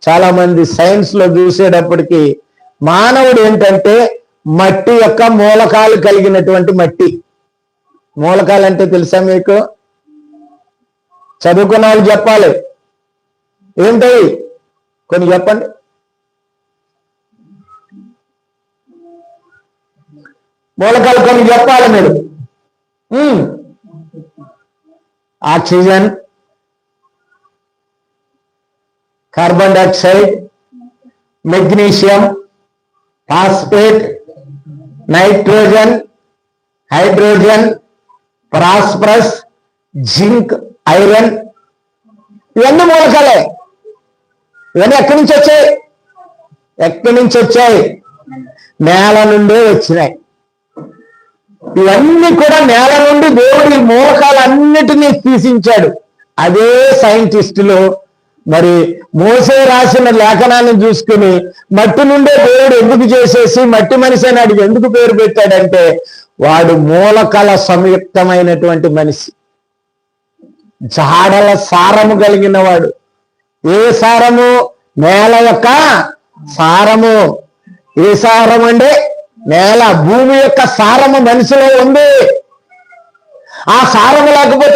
చాలా మంది సైన్స్ లో చూసేటప్పటికి మానవుడు ఏంటంటే మట్టి యొక్క మూలకాలు కలిగినటువంటి మట్టి. మూలకాలు అంటే తెలుసా మీకు? చదువుకున్న వాళ్ళు చెప్పాలి. ఏంటవి కొన్ని చెప్పండి. మూలకాలు కొన్ని చెప్పాలి మీరు. Oxygen, carbon dioxide, magnesium, phosphate, nitrogen, hydrogen, phosphorus, zinc, iron. ఇవన్నీ మూలకాలే. ఇవన్నీ ఎక్కడి నుంచి వచ్చాయి? ఎక్కడి నుంచి వచ్చాయి? నేల నుండే వచ్చినాయి. ఇవన్నీ కూడా నేల నుండి దేవుడి మూలకాలన్నిటినీ తీసించాడు. అదే సైంటిస్టులు మరి మోసే రాసిన లేఖనాన్ని చూసుకుని మట్టి నుండే దేవుడు ఎందుకు చేసేసి మట్టి మనిషి అని అడిగి ఎందుకు పేరు పెట్టాడంటే వాడు మూలకాల సంయుక్తమైనటువంటి మనిషి, జాడల సారము కలిగిన వాడు. ఏ సారము? నేల యొక్క సారము. ఏ సారం అంటే నేల, భూమి యొక్క సారము మనిషిలో ఉంది. ఆ సారము లేకపోతే